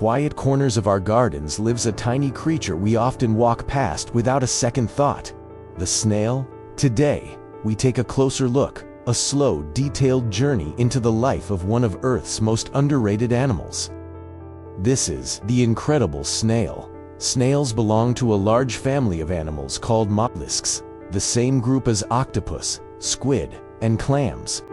quiet corners of our gardens lives a tiny creature we often walk past without a second thought. The snail. Today, we take a closer look, a slow, detailed journey into the life of one of Earth's most underrated animals. This is the incredible snail. Snails belong to a large family of animals called mollusks, the same group as octopus, squid, and clams.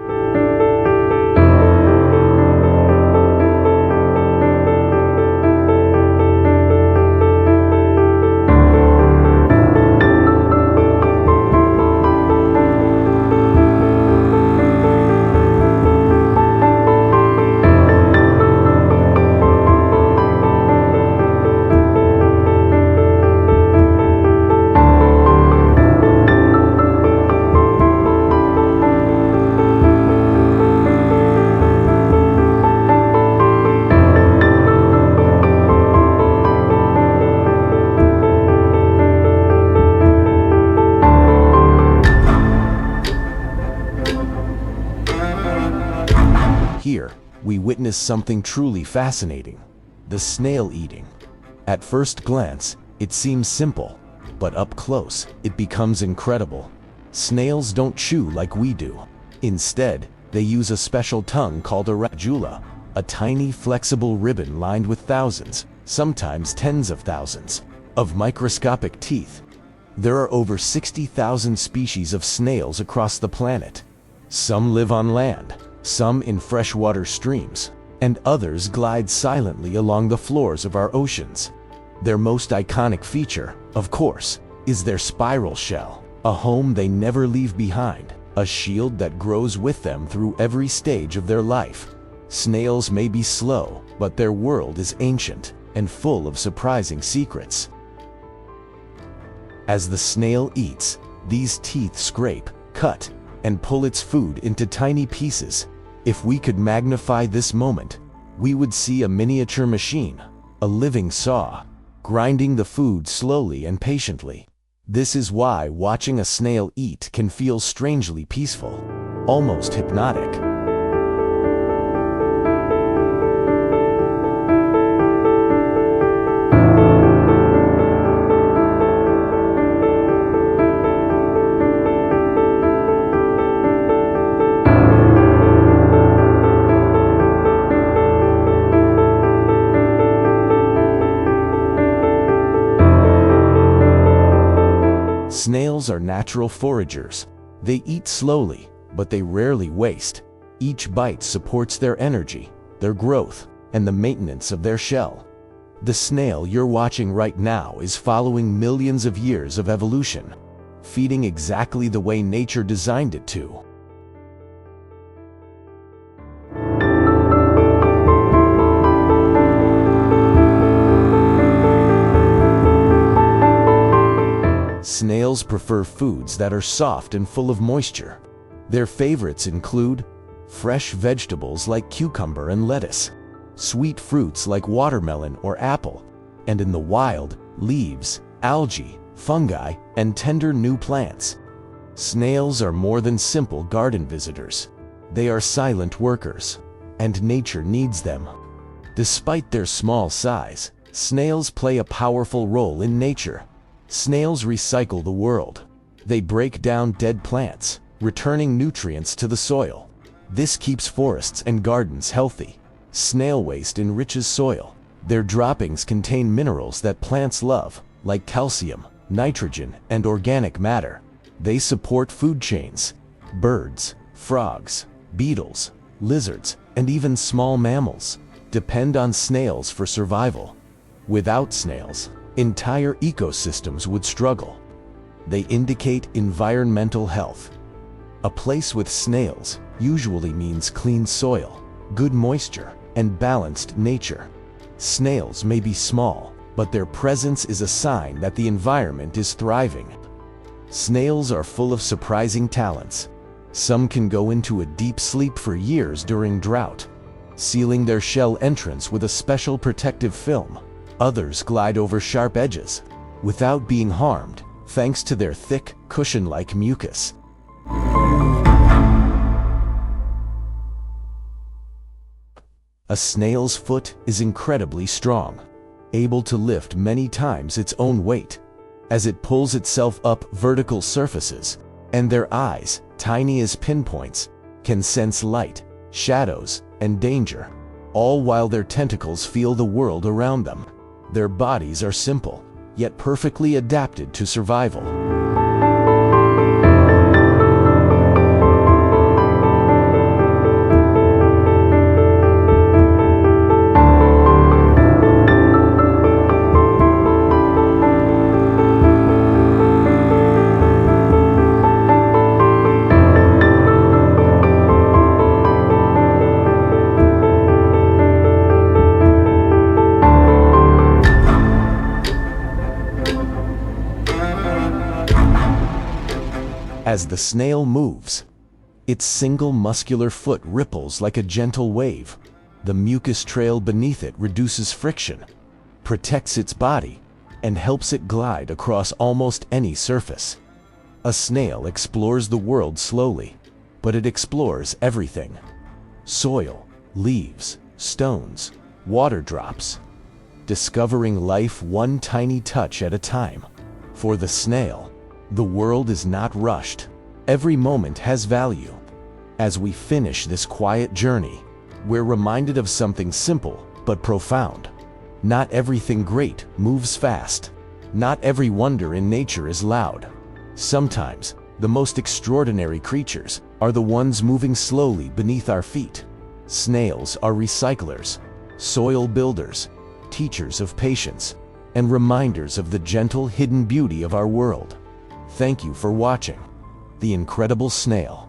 Here, we witness something truly fascinating: the snail eating. At first glance, it seems simple, but up close, it becomes incredible. Snails don't chew like we do. Instead, they use a special tongue called a radula, a tiny, flexible ribbon lined with thousands, sometimes tens of thousands, of microscopic teeth. There are over 60,000 species of snails across the planet. Some live on land, some in freshwater streams, and others glide silently along the floors of our oceans. Their most iconic feature, of course, is their spiral shell, a home they never leave behind, a shield that grows with them through every stage of their life. Snails may be slow, but their world is ancient and full of surprising secrets. As the snail eats, these teeth scrape, cut, and pull its food into tiny pieces. If we could magnify this moment, we would see a miniature machine, a living saw, grinding the food slowly and patiently. This is why watching a snail eat can feel strangely peaceful, almost hypnotic. Snails are natural foragers. They eat slowly, but they rarely waste. Each bite supports their energy, their growth, and the maintenance of their shell. The snail you're watching right now is following millions of years of evolution, feeding exactly the way nature designed it to. Snails prefer foods that are soft and full of moisture. Their favorites include fresh vegetables like cucumber and lettuce, sweet fruits like watermelon or apple, and in the wild, leaves, algae, fungi, and tender new plants. Snails are more than simple garden visitors. They are silent workers, and nature needs them. Despite their small size, snails play a powerful role in nature. Snails recycle the world. They break down dead plants, returning nutrients to the soil. This keeps forests and gardens healthy. Snail waste enriches soil. Their droppings contain minerals that plants love, like calcium, nitrogen, and organic matter. They support food chains. Birds, frogs, beetles, lizards, and even small mammals depend on snails for survival. Without snails, entire ecosystems would struggle. They indicate environmental health. A place with snails usually means clean soil, good moisture, and balanced nature. Snails may be small, but their presence is a sign that the environment is thriving. Snails are full of surprising talents. Some can go into a deep sleep for years during drought, sealing their shell entrance with a special protective film. Others glide over sharp edges, without being harmed, thanks to their thick, cushion-like mucus. A snail's foot is incredibly strong, able to lift many times its own weight as it pulls itself up vertical surfaces, and their eyes, tiny as pinpoints, can sense light, shadows, and danger, all while their tentacles feel the world around them. Their bodies are simple, yet perfectly adapted to survival. As the snail moves, its single muscular foot ripples like a gentle wave. The mucus trail beneath it reduces friction, protects its body, and helps it glide across almost any surface. A snail explores the world slowly, but it explores everything: soil, leaves, stones, water drops, discovering life one tiny touch at a time. For the snail, the world is not rushed. Every moment has value. As we finish this quiet journey, we're reminded of something simple but profound. Not everything great moves fast. Not every wonder in nature is loud. Sometimes, the most extraordinary creatures are the ones moving slowly beneath our feet. Snails are recyclers, soil builders, teachers of patience, and reminders of the gentle hidden beauty of our world. Thank you for watching The Incredible Snail.